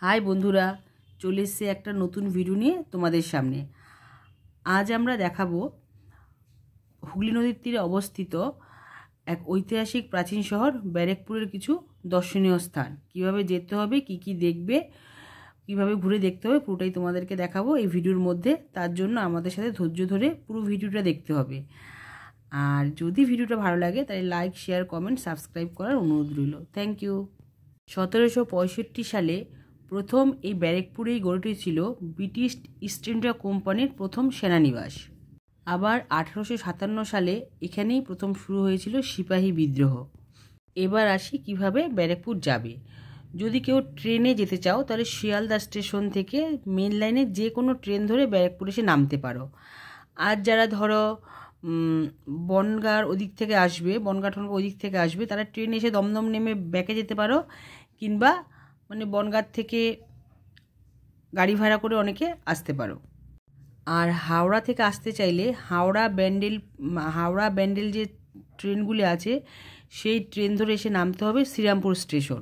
High বন্ধুরা, চলে এসেছে একটা নতুন ভিডিও নিয়ে তোমাদের সামনে। আজ আমরা দেখাবো হুগলি নদীর তীরে অবস্থিত এক ঐতিহাসিক প্রাচীন শহর ব্যারেকপুরের কিছু দর্শনীয় স্থান। কিভাবে যেতে হবে, কি কি দেখবে, কিভাবে ঘুরে দেখতে হবে, পুরোটাই তোমাদেরকে দেখাবো এই ভিডিওর মধ্যে। তার জন্য আমাদের সাথে ধৈর্য ধরে পুরো ভিডিওটা দেখতে হবে। আর যদি ভিডিওটা ভালো লাগে তাহলে লাইক, শেয়ার, কমেন্ট, সাবস্ক্রাইব করার অনুরোধ রইল। Thank you. 1765 সালে প্রথম এই ব্যারেকপুরেই গড়ে উঠেছিল ব্রিটিশ ইস্ট ইন্ডিয়া কোম্পানির প্রথম সেনানিবাস। আবার 1857 সালে এখানেই প্রথম শুরু হয়েছিল সিপাহী বিদ্রোহ। এবার আসি কিভাবে ব্যারেকপুর যাবে। যদি কেউ ট্রেনে যেতে চাও তাহলে শিয়ালদা স্টেশন থেকে মেন লাইনে যে কোনো ট্রেন ধরে ব্যারেকপুর এসে নামতে পারো। আর যারা ধরো বনগাঁর ওদিক থেকে আসবে, বনগাঁ ওদিক থেকে আসবে, তারা ট্রেনে এসে দমদম নেমে ব্যাকে যেতে পারো, কিংবা বনগাঁর থেকে গাড়ি ভাড়া করে অনেকে আসতে পারো। আর হাওড়া থেকে আসতে চাইলে হাওড়া ব্যান্ডেল যে ট্রেনগুলি আছে সেই ট্রেন ধরে এসে নামতে হবে শ্রীরামপুর স্টেশন।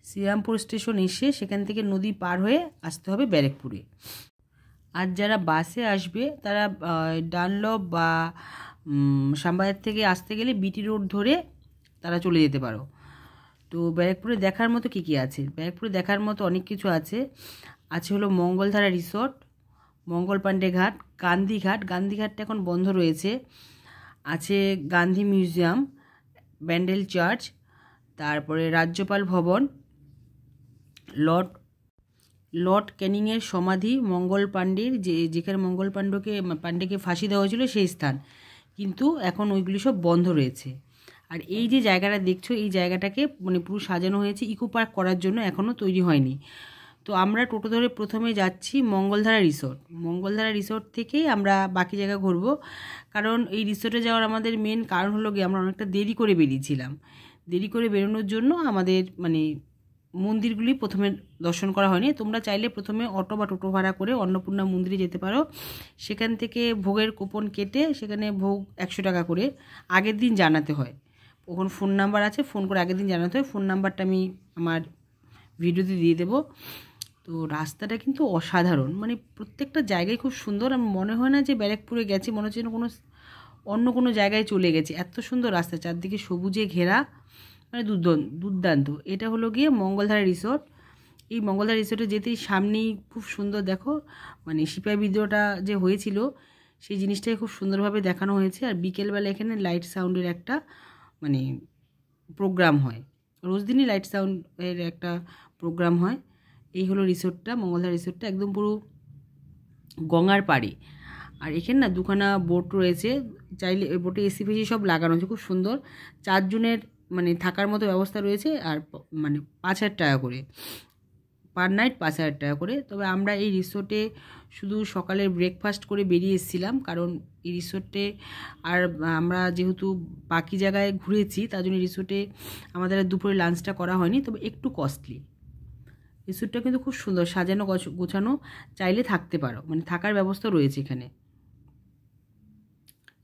শ্রীরামপুর স্টেশন এসে সেখান থেকে নদী পার হয়ে আসতে হবে ব্যারেকপুরে। আর যারা বাসে আসবে তারা ডানলপ বা শ্যামবাজার থেকে আসতে গেলে বিটি রোড ধরে তারা চলে যেতে পারো। তো ব্যারেকপুরে দেখার মতো কী কী আছে? ব্যারেকপুরে দেখার মতো অনেক কিছু আছে। হলো মঙ্গলধারা রিসর্ট, মঙ্গল পাণ্ডে ঘাট, গান্ধীঘাটটা এখন বন্ধ রয়েছে। আছে গান্ধী মিউজিয়াম, ব্যান্ডেল চার্চ, তারপরে রাজ্যপাল ভবন, লর্ড ক্যানিংয়ের সমাধি, মঙ্গল পাণ্ডের যেখানে মঙ্গল পাণ্ডেকে ফাঁসি দেওয়া হয়েছিল সেই স্থান, কিন্তু এখন ওইগুলি সব বন্ধ রয়েছে। আর এই যে জায়গাটা দেখছো, এই জায়গাটাকে পুরো সাজানো হয়েছে ইকো পার্ক করার জন্য, এখনও তৈরি হয়নি। তো আমরা টোটো ধরে প্রথমে যাচ্ছি মঙ্গলধারা রিসর্ট থেকেই আমরা বাকি জায়গা ঘুরবো। কারণ এই রিসর্টে যাওয়ার আমাদের মেন কারণ হলো গিয়ে আমরা অনেকটা দেরি করে বেরিয়েছিলাম। দেরি করে বেরোনোর জন্য আমাদের মন্দিরগুলি প্রথমে দর্শন করা হয়নি। তোমরা চাইলে প্রথমে অটো বা টোটো ভাড়া করে অন্নপূর্ণা মন্দিরে যেতে পারো। সেখান থেকে ভোগের কুপন কেটে সেখানে ভোগ 100 টাকা করে আগের দিন জানাতে হয়। ওখানে ফোন নাম্বার আছে, ফোন করে আগের দিন জানাতে হয়। ফোন নাম্বারটা আমি আমার ভিডিওতে দিয়ে দেবো। তো রাস্তাটা কিন্তু অসাধারণ, প্রত্যেকটা জায়গায় খুব সুন্দর। আমার মনে হয় না যে ব্যারেকপুরে গেছি, মনে হচ্ছে অন্য কোনো জায়গায় চলে গেছি। এত সুন্দর রাস্তা, চারদিকে সবুজে ঘেরা, দুর্দান্ত। এটা হলো গিয়ে মঙ্গলধারা রিসর্ট। এই মঙ্গলধারা রিসর্টে যেতেই সামনেই খুব সুন্দর দেখো, সিপাহী বিদ্রোহটা যে হয়েছিল সেই জিনিসটাই খুব সুন্দরভাবে দেখানো হয়েছে। আর বিকেলবেলা এখানে লাইট সাউন্ডের একটা প্রোগ্রাম হয়, রোজ দিনই লাইট সাউন্ডের একটা প্রোগ্রাম হয়। এই হলো রিসোর্টটা, মঙ্গলধারা রিসোর্টটা একদম পুরো গঙ্গার পাড়ে। আর এখানে না দুখানা বোট রয়েছে, চাইলে ওই বোটে এসি ফেসি সব লাগানো আছে, খুব সুন্দর। 4 জনের থাকার মতো ব্যবস্থা রয়েছে। আর 5,000 টাকা করে পার নাইট, 5,000 টাকা করে। তবে আমরা এই রিসোর্টে শুধু সকালের ব্রেকফাস্ট করে বেরিয়ে এসেছিলাম, কারণ এই রিসোর্টে আর আমরা যেহেতু বাকি জায়গায় ঘুরেছি তার জন্য রিসোর্টে আমাদের দুপুরে লাঞ্চটা করা হয়নি। তবে একটু কস্টলি। রিসোর্টটা কিন্তু খুব সুন্দর, সাজানো গোছানো, চাইলে থাকতে পারো, থাকার ব্যবস্থা রয়েছে এখানে।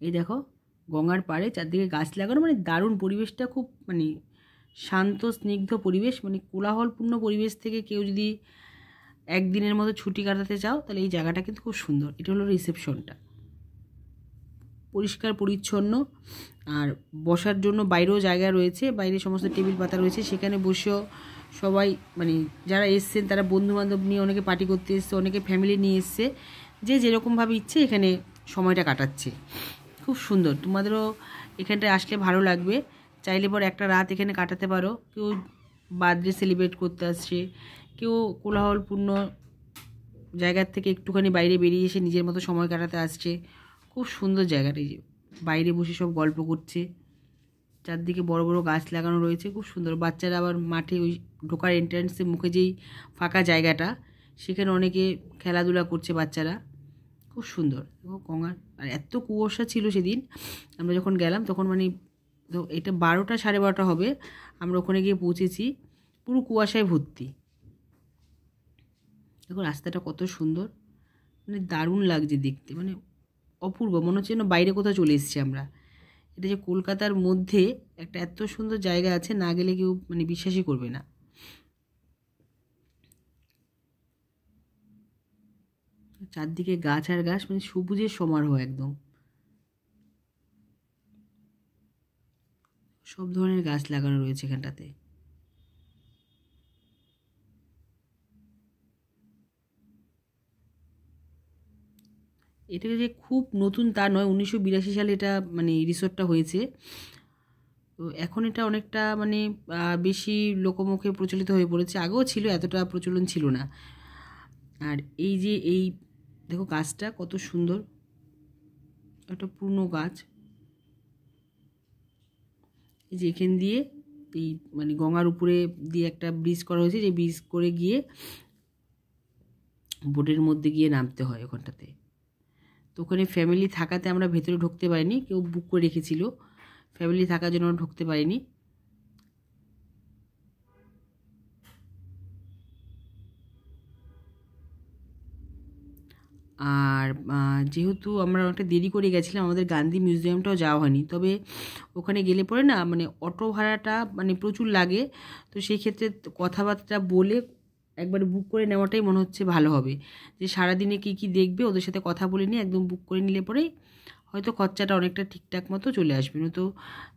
এই দেখো গঙ্গার পাড়ে চারদিকে গাছ লাগানো, দারুণ পরিবেশটা, খুব শান্ত স্নিগ্ধ পরিবেশ। কোলাহলপূর্ণ পরিবেশ থেকে কেউ যদি একদিনের মতো ছুটি কাটাতে চাও তাহলে এই জায়গাটা কিন্তু খুব সুন্দর। এটা হলো রিসেপশনটা, পরিষ্কার পরিচ্ছন্ন। আর বসার জন্য বাইরেও জায়গা রয়েছে, বাইরে সমস্ত টেবিল পাতা রয়েছে, সেখানে বসেও সবাই যারা এসছেন তারা বন্ধুবান্ধব নিয়ে, অনেকে পার্টি করতে এসছে, অনেকে ফ্যামিলি নিয়ে এসছে, যে যেরকমভাবে ইচ্ছে এখানে সময়টা কাটাচ্ছে। খুব সুন্দর, তোমাদেরও এখানটায় আসলে ভালো লাগবে। চাইলে পর একটা রাত এখানে কাটাতে পারো। কেউ বার্থডে সেলিব্রেট করতে আসছে, কেউ কোলাহলপূর্ণ জায়গার থেকে একটুখানি বাইরে বেরিয়ে এসে নিজের মতো সময় কাটাতে আসছে। খুব সুন্দর জায়গাটা, যে বাইরে বসে সব গল্প করছে, চারদিকে বড় বড় গাছ লাগানো রয়েছে, খুব সুন্দর। বাচ্চারা আবার মাঠে ওই ঢোকার এন্ট্রান্সের মুখে যেই ফাঁকা জায়গাটা, সেখানে অনেকে খেলাধুলা করছে বাচ্চারা, খুব সুন্দর। গঙ্গার আর এত কুয়াশা ছিল সেদিন আমরা যখন গেলাম, তখন তো এটা 12টা 12:30 হবে, আমরা ওখানে গিয়ে পৌঁছেছি, পুরো কুয়াশায় ভর্তি। দেখো রাস্তাটা কত সুন্দর, দারুণ লাগছে দেখতে, অপূর্ব, মনে হচ্ছে যেন বাইরে কোথাও চলে এসেছি আমরা। এটা যে কলকাতার মধ্যে একটা এত সুন্দর জায়গা আছে, না গেলে কেউ বিশ্বাসই করবে না। চারদিকে গাছ আর গাছ, মানে সবুজের সমারোহ একদম। সব ধরনের গাছ লাগানো রয়েছে এখানটাতে। এটা যে খুব নতুন তা নয়, 1982 সালে এটা মানে রিসোর্টটা হয়েছে। তো এখন এটা অনেকটা মানে বেশি লোকমুখে প্রচলিত হয়ে পড়েছে, আগেও ছিল, এতটা প্রচলন ছিল না। আর এই যে এই দেখো গাছটা কত সুন্দর, একটা পুরনো গাছ। এই যে এখান দিয়ে এই মানে গঙ্গার উপরে দিয়ে একটা ব্রিজ করা হয়েছে, যে ব্রিজ করে গিয়ে বোটের মধ্যে গিয়ে নামতে হয় ওখানটাতে। তো ওখানে ফ্যামিলি থাকাতে আমরা ভেতরে ঢুকতে পারিনি, কেউ বুক করে রেখেছিল, ফ্যামিলি থাকার জন্য আমরা ঢুকতে পারিনি। আর যেহেতু আমরা অনেকটা দেরি করে গেছিলাম, আমাদের গান্ধী মিউজিয়ামটাও যাওয়া হয়নি। তবে ওখানে গেলে পরে না মানে অটো ভাড়াটা মানে প্রচুর লাগে, তো সেই ক্ষেত্রে কথাবার্তা বলে একবার বুক করে নেওয়াটাই মনে হচ্ছে ভালো হবে। যে সারাদিনে কী কী দেখবে ওদের সাথে কথা বলে নিয়ে একদম বুক করে নিলে পরেই হয়তো খরচাটা অনেকটা ঠিকঠাক মতো চলে আসবে। নয়তো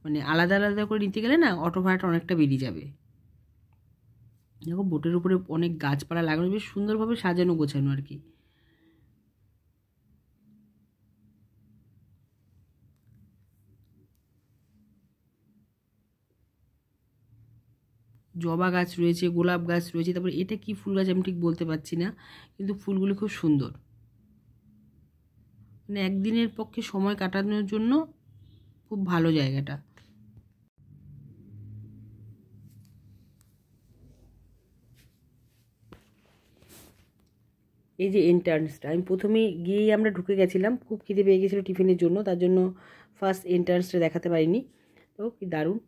মানে আলাদা আলাদা করে নিতে গেলে না অটো ভাড়াটা অনেকটা বেরিয়ে যাবে। দেখো বোটের উপরে অনেক গাছপালা লাগানো, বেশ সুন্দরভাবে সাজানো গোছানো আর কি। জবা গাছ রয়েছে, গোলাপ গাছ রয়েছে, তারপরে এটা কি ফুল গাছ আমি ঠিক বলতে পারছি না, কিন্তু ফুলগুলো খুব সুন্দর। মানে একদিনের পক্ষে সময় কাটানোর জন্য খুব ভালো জায়গাটা। এই যে এন্ট্রান্সটা, আমি প্রথমে গিয়েই আমরা ঢুকে গেছিলাম, খুব খিদে পেয়ে গেছিলো টিফিনের জন্য, তার জন্য ফার্স্ট এন্ট্রান্সটা দেখাতে পারিনি। তো কি দারুণ,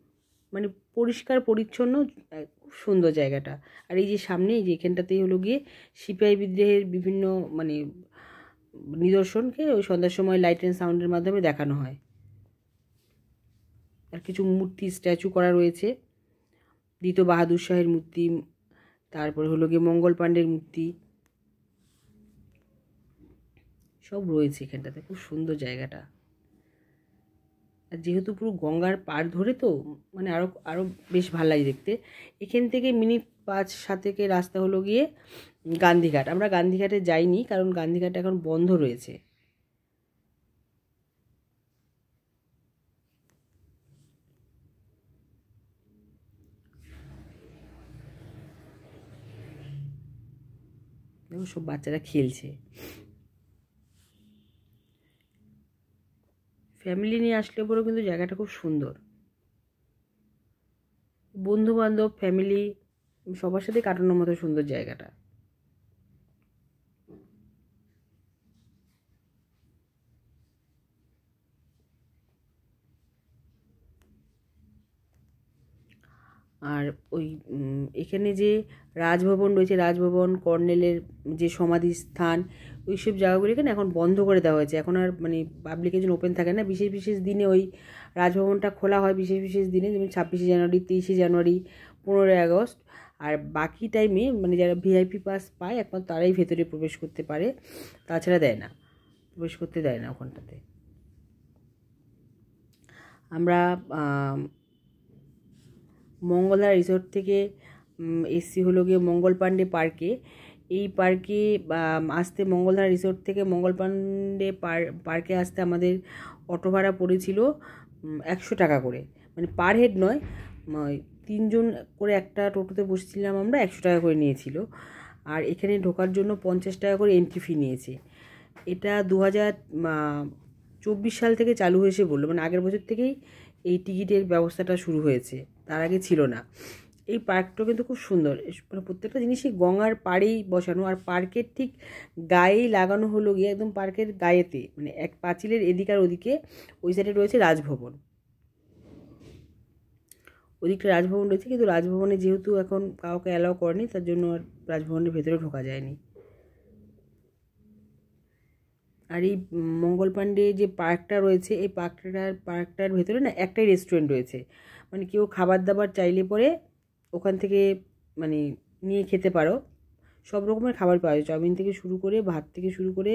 মানে পরিষ্কার পরিচ্ছন্ন, খুব সুন্দর জায়গাটা। আর এই যে সামনে এই যে এখানটাতেই হলো গিয়ে সিপাহী বিদ্রোহের বিভিন্ন মানে নিদর্শনকে ওই সন্ধ্যার সময় লাইট অ্যান্ড সাউন্ডের মাধ্যমে দেখানো হয়। আর কিছু মূর্তি স্ট্যাচু করা রয়েছে, দ্বিতীয় বাহাদুর শাহের মূর্তি, তারপরে হলো গিয়ে মঙ্গল পাণ্ডের মূর্তি, সব রয়েছে এখানটাতে। খুব সুন্দর জায়গাটা। আর যেহেতু পুরো গঙ্গার পাড় ধরে, তো মানে আরও আরও বেশ ভালো লাগে দেখতে। এখান থেকে মিনিট 5-7 রাস্তা হলো গিয়ে গান্ধীঘাট। আমরা গান্ধীঘাটে যাইনি, কারণ গান্ধীঘাট এখন বন্ধ রয়েছে। দেখো সব বাচ্চারা খেলছে। ফ্যামিলি নিয়ে আসলে পরেও কিন্তু জায়গাটা খুব সুন্দর। বন্ধু বান্ধব ফ্যামিলি সবার সাথে কাটানোর মতো সুন্দর জায়গাটা। আর ওই এখানে যে রাজভবন রয়েছে, রাজভবন, কর্নেলের যে সমাধিস্থান, ওই সব জায়গাগুলো এখানে এখন বন্ধ করে দেওয়া হয়েছে। এখন আর মানে পাবলিকের জন্য ওপেন থাকে না। বিশেষ বিশেষ দিনে ওই রাজভবনটা খোলা হয়, বিশেষ বিশেষ দিনে, যেমন 26শে জানুয়ারি, 23শে জানুয়ারি, 15ই আগস্ট। আর বাকি টাইমে মানে যারা ভিআইপি পাস পায় একমাত্র তারাই ভেতরে প্রবেশ করতে পারে, তাছাড়া দেয় না, প্রবেশ করতে দেয় না ওখানটাতে। আমরা মঙ্গলধারা রিসোর্ট থেকে এসছি হলো গিয়ে মঙ্গল পাণ্ডে পার্কে। এই পার্কে আসতে, মঙ্গলধারা রিসোর্ট থেকে মঙ্গল পাণ্ডে পার্কে আসতে আমাদের অটো ভাড়া পড়েছিল 100 টাকা করে, মানে পার হেড নয়, 3 জন করে একটা টোটোতে বসেছিলাম আমরা, 100 টাকা করে নিয়েছিল। আর এখানে ঢোকার জন্য 50 টাকা করে এন্ট্রি ফি নিয়েছে। এটা 2024 সাল থেকে চালু হয়েছে বললো, মানে আগের বছর থেকেই এই টিকিটের ব্যবস্থাটা শুরু হয়েছে, তার আগে ছিল না। এই পার্কটা কিন্তু খুব সুন্দর, মানে প্রত্যেকটা জিনিসই গঙ্গার পাড়েই বসানো। আর পার্কের ঠিক গায়েই লাগানো হলো গিয়ে, একদম পার্কের গায়েতে, মানে এক পাঁচিলের এদিক আর ওদিকে ওই সাইডে রয়েছে রাজভবন, ওদিকটা রাজভবন রয়েছে। কিন্তু রাজভবনে যেহেতু এখন কাউকে অ্যালাউ করেনি, তার জন্য আর রাজভবনের ভেতরে ঢোকা যায়নি। আর এই মঙ্গল পাণ্ডে যে পার্কটা রয়েছে, এই পার্কটার ভেতরে না একটাই রেস্টুরেন্ট রয়েছে, মানে কেউ খাবার দাবার চাইলে পরে ওখান থেকে মানে নিয়ে খেতে পারো, সব রকমের খাবার পাওয়া যায়, চাউমিন থেকে শুরু করে, ভাত থেকে শুরু করে,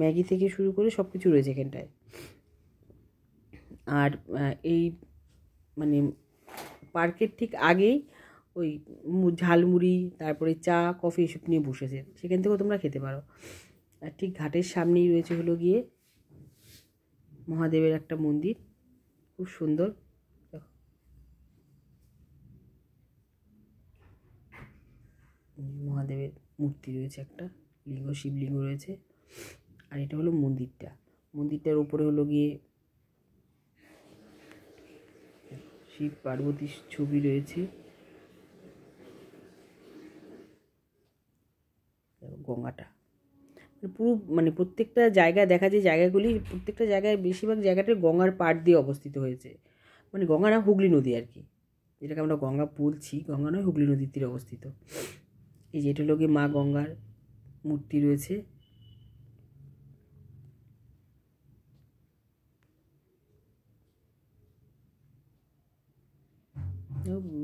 ম্যাগি থেকে শুরু করে সব কিছু রয়েছে এখানটায়। আর এই মানে পার্কের ঠিক আগেই ওই ঝালমুড়ি, তারপরে চা, কফি এসব নিয়ে বসেছে, সেখান থেকেও তোমরা খেতে পারো। আর ঠিক ঘাটের সামনেই রয়েছে হলো গিয়ে মহাদেবের একটা মন্দির, খুব সুন্দর। মহাদেবের মূর্তি রয়েছে, একটা লিঙ্গ, শিবলিঙ্গ রয়েছে। আর এটা হলো মন্দিরটা, মন্দিরটার উপরে হলো গিয়ে শিব পার্বতীর ছবি রয়েছে। গঙ্গাটা পুরো মানে প্রত্যেকটা জায়গায় দেখা যায়, জায়গাগুলি প্রত্যেকটা জায়গায় বেশিরভাগ জায়গাটা গঙ্গার পাড় দিয়ে অবস্থিত হয়েছে, মানে গঙ্গা না, হুগলি নদী আর কি, যেটাকে আমরা গঙ্গা বলছি, গঙ্গা নয়, হুগলি নদীর তীরে অবস্থিত। এই যে এটা হলো গিয়ে মা গঙ্গার মূর্তি রয়েছে।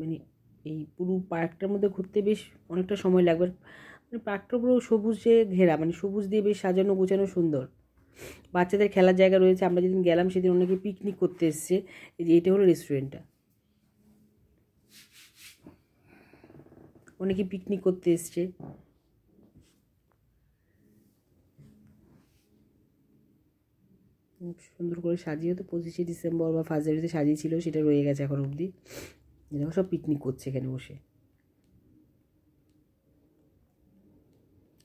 মানে এই পুরো পার্কটার মধ্যে ঘুরতে বেশ অনেকটা সময় লাগবে। মানে পার্কটা পুরো সবুজে ঘেরা, মানে সবুজ দিয়ে বেশ সাজানো গোছানো সুন্দর। বাচ্চাদের খেলার জায়গা রয়েছে, আমরা যেদিন গেলাম সেদিন অনেকে পিকনিক করতে এসছে। এই যে এটা হলো রেস্টুরেন্টটা, অনেকে পিকনিক করতে এসছে। সুন্দর করে সাজিয়ে, তো 25শে ডিসেম্বর বা 1 জানুয়ারিতে সাজিয়েছিল, সেটা রয়ে গেছে এখন অবধি। দেখো সব পিকনিক করছে এখানে বসে,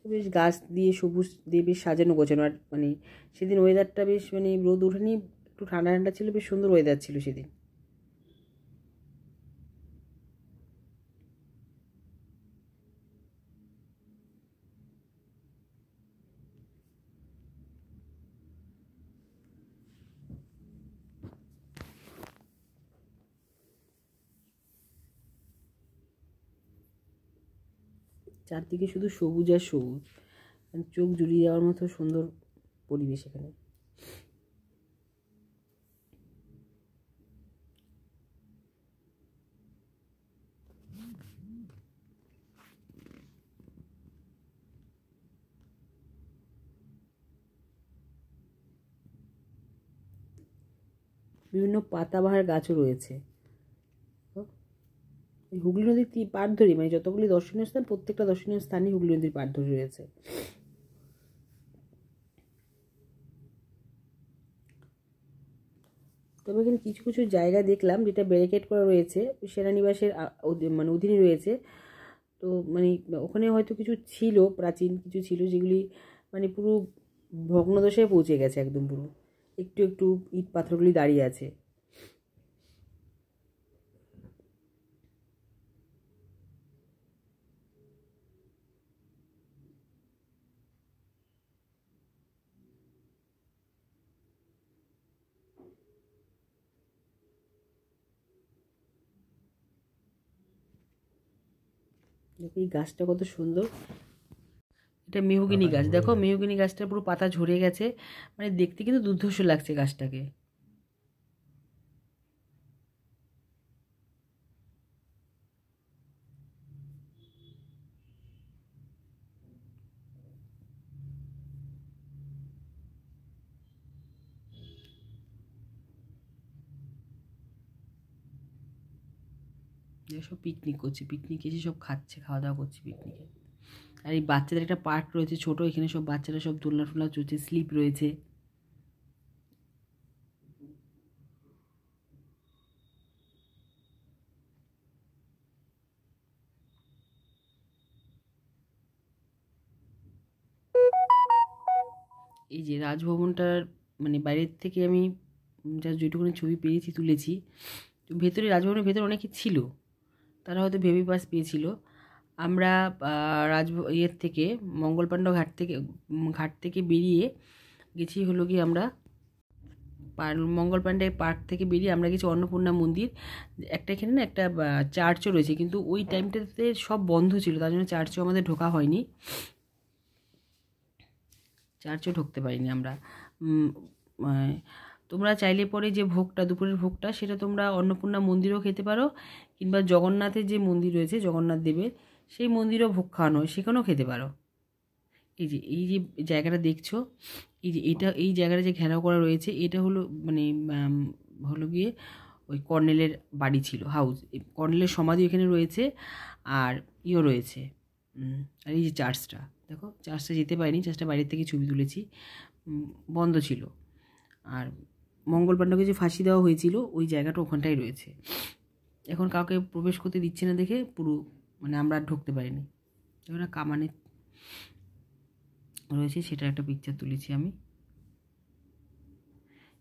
বেশ গাছ দিয়ে সবুজ দিয়ে বেশ সাজানো গোছানো। আর মানে সেদিন ওয়েদারটা বেশ, মানে রোদ ওঠেনি, একটু ঠান্ডা ঠান্ডা ছিল, বেশ সুন্দর ওয়েদার ছিল সেদিন। চারদিকে শুধু সবুজ আর সবুজ, মানে চোখ জুড়িয়ে যাওয়ার মতো সুন্দর পরিবেশ এখানে। বিভিন্ন পাতাবাহার গাছও রয়েছে। এই হুগলি নদীর পাড় ধরে, মানে যতগুলি দর্শনীয় স্থান, প্রত্যেকটা দর্শনীয় স্থানই হুগলি নদীর পাড় ধরে রয়েছে। তবে এখানে কিছু কিছু জায়গা দেখলাম যেটা ব্যারিকেড করা রয়েছে, সেনানিবাসের মানে অধীনে রয়েছে। তো মানে ওখানে হয়তো কিছু ছিল, প্রাচীন কিছু ছিল যেগুলি মানে পুরো ভগ্নদশায় পৌঁছে গেছে, একদম পুরো একটু একটু ইট পাথরগুলি দাঁড়িয়ে আছে। দেখো এই গাছটা কত সুন্দর, এটা মেহগিনি গাছ। দেখো মেহগিনি গাছটা পুরো পাতা ঝরে গেছে, মানে দেখতে কিন্তু দুর্ধর্ষ লাগছে গাছটাকে। সব পিকনিক করছে, পিকনিক এসে সব খাচ্ছে, খাওয়া দাওয়া করছে পিকনিকে। আর এই বাচ্চাদের একটা পার্ক রয়েছে ছোট, এখানে সব বাচ্চারা সব দোলনা টোলনা চলছে, স্লিপ রয়েছে। এই যে রাজভবনটার মানে বাইরের থেকে আমি যা যেটুকুনি ছবি পেয়েছি তুলেছি, ভেতরে রাজভবনের ভেতরে অনেকে ছিল, তারা হয়তো বেবি পাস পেয়েছিল। আমরা ইয়ের থেকে মঙ্গল পাণ্ডা ঘাট থেকে বেরিয়ে গেছি হলো কি, আমরা মঙ্গল পাণ্ডায় পার্ক থেকে বেরিয়ে আমরা গেছি অন্নপূর্ণা মন্দির। একটা এখানে না একটা চার্চও রয়েছে, কিন্তু ওই টাইমটাতে সব বন্ধ ছিল, তার জন্য চার্চও আমাদের ঢোকা হয়নি, চার্চও ঢুকতে পারিনি আমরা। তোমরা চাইলে পরে যে ভোগটা, দুপুরের ভোগটা, সেটা তোমরা অন্নপূর্ণা মন্দিরেও খেতে পারো, কিংবা জগন্নাথের যে মন্দির রয়েছে জগন্নাথ দেবের, সেই মন্দিরেও ভোগ খাওয়ানো হয়, সেখানেও খেতে পারো। এই যে জায়গাটা দেখছো, এই জায়গাটা যে ঘেরাও করা রয়েছে, এটা হলো মানে হলো গিয়ে ওই কর্নেলের বাড়ি ছিল, হাউস। কর্নেলের সমাধি এখানে রয়েছে, আর ইও রয়েছে। আর এই যে চার্চটা দেখো, চার্চটা যেতে পারিনি, চার্চটা বাইরের থেকে ছবি তুলেছি, বন্ধ ছিল। আর মঙ্গল পাণ্ডাকে যে ফাঁসি দেওয়া হয়েছিল ওই জায়গাটা ওখানটাই রয়েছে। এখন কাউকে প্রবেশ করতে দিচ্ছে না দেখে পুরো মানে আমরা আর ঢুকতে পারিনি। এবার কামানে রয়েছে, সেটা একটা পিকচার তুলেছি আমি।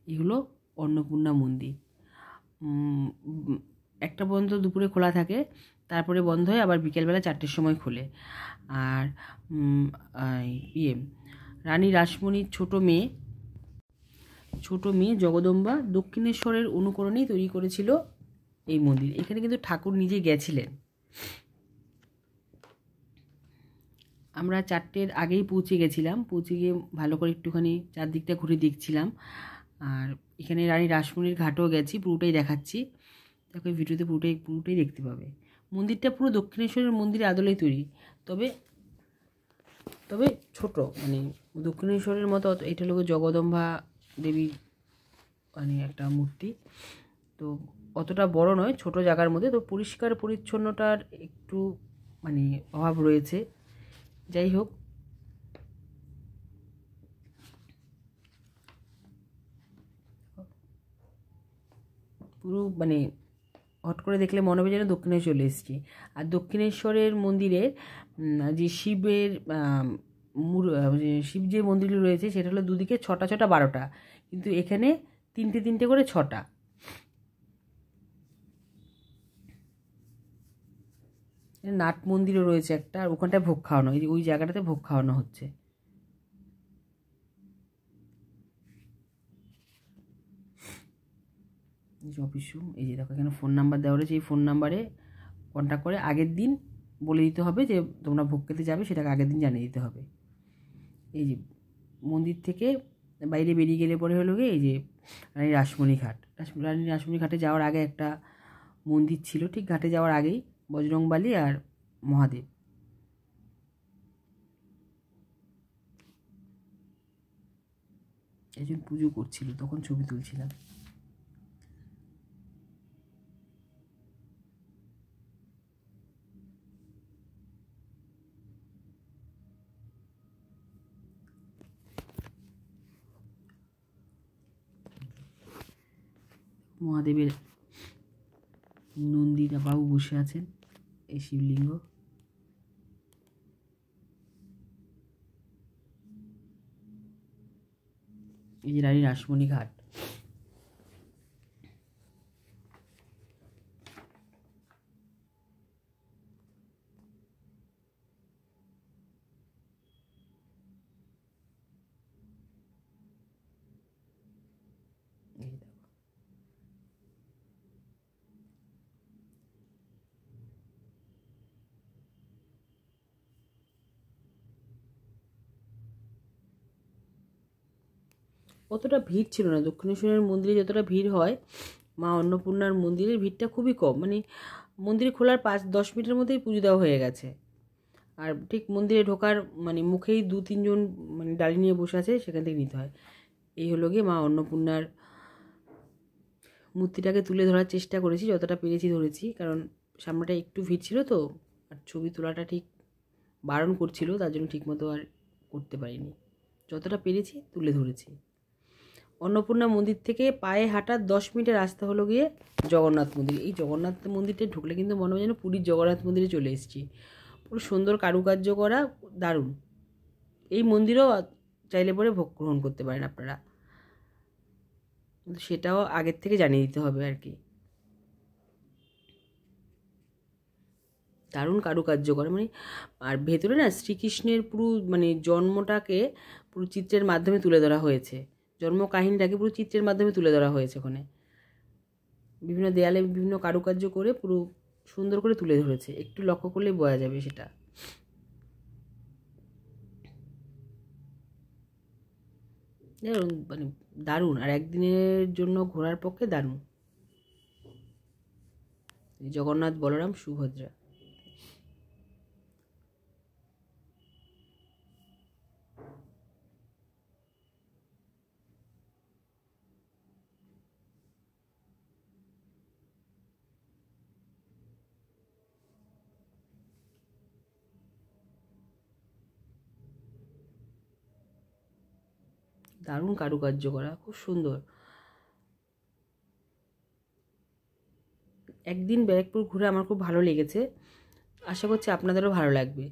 এগুলো অন্নপূর্ণা মন্দির। একটা পর্যন্ত দুপুরে খোলা থাকে, তারপরে বন্ধ হয়, আবার বিকেলবেলা 4টের সময় খোলে। আর রানী রাসমণির ছোট মেয়ে জগদম্বা দক্ষিণেশ্বরের অনুকরণেই তৈরি করেছিল এই মন্দির। এখানে কিন্তু ঠাকুর নিজে গেছিলেন। আমরা 4টের আগেই পৌঁছে গেছিলাম, পৌঁছে গিয়ে ভালো করে একটুখানি চারদিকটা ঘুরে দেখছিলাম। আর এখানে রানী রাসমণির ঘাটও গেছি, পুরোটাই দেখাচ্ছি। দেখো এই ভিডিওতে পুরোটাই দেখতে পাবে। মন্দিরটা পুরো দক্ষিণেশ্বরের মন্দিরের আদলেই তৈরি, তবে ছোট, মানে দক্ষিণেশ্বরের মতো। এটা হলো জগদম্বা দেবী মানে একটা মূর্তি, তো অতটা বড় নয়, ছোট জায়গার মধ্যে। তো পরিষ্কার পরিচ্ছন্নতার একটু মানে অভাব রয়েছে। যাই হোক, পুরো মানে হট করে দেখলে মনে হবে যেন দক্ষিণেশ্বর চলে এসেছি। আর দক্ষিণেশ্বরের মন্দিরে যে শিব যে মন্দিরগুলো রয়েছে, সেটা হলো দুদিকে 6টা 6টা 12টা, কিন্তু এখানে 3টে 3টে করে 6টা। নাট মন্দিরও রয়েছে একটা, আর ওখানটায় ভোগ খাওয়ানো, এই যে ওই জায়গাটাতে ভোগ খাওয়ানো হচ্ছে। অফিস রুম, এই যে দেখো এখানে ফোন নাম্বার দেওয়া রয়েছে। এই ফোন নাম্বারে কন্ট্যাক্ট করে আগের দিন বলে দিতে হবে যে তোমরা ভোগ খেতে যাবে, সেটাকে আগের দিন জানিয়ে দিতে হবে। এই যে মন্দির থেকে বাইরে বেরিয়ে গেলে পরে হলো গিয়ে এই যে রানী রাসমণি ঘাট। রানী রাসমণি ঘাটে যাওয়ার আগে একটা মন্দির ছিল, ঠিক ঘাটে যাওয়ার আগেই বজরংবলী আর মহাদেব। একজন পুজো করছিল, তখন ছবি তুলছিলাম। মহাদেবের নন্দীরা বাবু বসে আছেন, এই শিবলিঙ্গ। এই যে রানী রাসমণি ঘাট। অতটা ভিড় ছিল না দক্ষিণেশ্বরের মন্দিরে, যতটা ভিড় হয় মা অন্নপূর্ণার মন্দিরের ভিড়টা খুবই কম। মানে মন্দির খোলার 5-10 মিনিটের মধ্যেই পুজো দেওয়া হয়ে গেছে। আর ঠিক মন্দিরে ঢোকার মানে মুখেই 2-3 জন মানে ডালি নিয়ে বসে আছে, সেখান থেকে নিতে হয়। এই হলো গিয়ে মা অন্নপূর্ণার মূর্তিটাকে তুলে ধরার চেষ্টা করেছি, যতটা পেরেছি ধরেছি, কারণ সামনেটা একটু ভিড় ছিল তো, আর ছবি তোলাটা ঠিক বারণ করছিল, তার জন্য ঠিকমতো আর করতে পারিনি। যতটা পেরেছি তুলে ধরেছি। অন্নপূর্ণা মন্দির থেকে পায়ে হাঁটার 10 মিনিটের রাস্তা হলো গিয়ে জগন্নাথ মন্দির। এই জগন্নাথ মন্দিরটা ঢুকলে কিন্তু মনে হয় যেন পুরীর জগন্নাথ মন্দিরে চলে এসেছি। পুরো সুন্দর কারুকার্য করা, দারুণ। এই মন্দিরেও চাইলে পরে ভোগ গ্রহণ করতে পারেন আপনারা, কিন্তু সেটাও আগের থেকে জানিয়ে দিতে হবে আর কি। দারুণ কারুকার্য করা মানে, আর ভেতরে না শ্রীকৃষ্ণের পুরো মানে জন্মটাকে পুরো চিত্রের মাধ্যমে তুলে ধরা হয়েছে। জন্ম কাহিনীটাকে পুরো চিত্রের মাধ্যমে তুলে ধরা হয়েছে। ওখানে বিভিন্ন দেয়ালে বিভিন্ন কারুকার্য করে পুরো সুন্দর করে তুলে ধরেছে, একটু লক্ষ্য করলেই বোঝা যাবে সেটা। মানে দারুণ, আর একদিনের জন্য ঘোরার পক্ষে দারুণ। জগন্নাথ, বলরাম, সুভদ্রা। দারুণ কারুকার্য করা, খুব সুন্দর। একদিন ব্যারাকপুর ঘুরে আমার খুব ভালো লেগেছে, আশা করছি আপনাদেরও ভালো লাগবে।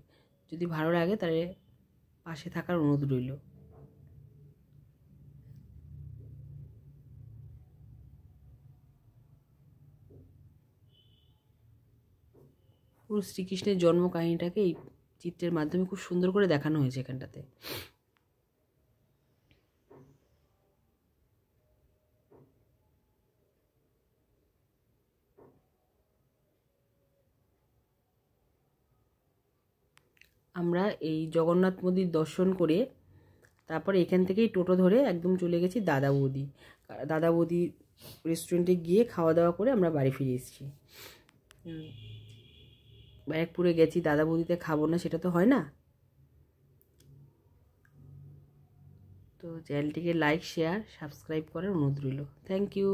যদি ভালো লাগে তাহলে পাশে থাকার অনুরোধ রইল। পুরো শ্রীকৃষ্ণের জন্ম কাহিনীটাকে এই চিত্রের মাধ্যমে খুব সুন্দর করে দেখানো হয়েছে এখানটাতে। আমরা এই জগন্নাথ মন্দির দর্শন করে তারপরে এখান থেকেই টোটো ধরে একদম চলে গেছি দাদা বৌদি রেস্টুরেন্টে গিয়ে খাওয়া দাওয়া করে আমরা বাড়ি ফিরে এসেছি। ব্যারাকপুরে গেছি, দাদা বৌদিতে খাবো না সেটা তো হয় না। তো চ্যানেলটিকে লাইক, শেয়ার, সাবস্ক্রাইব করার অনুরোধ রইল। Thank you.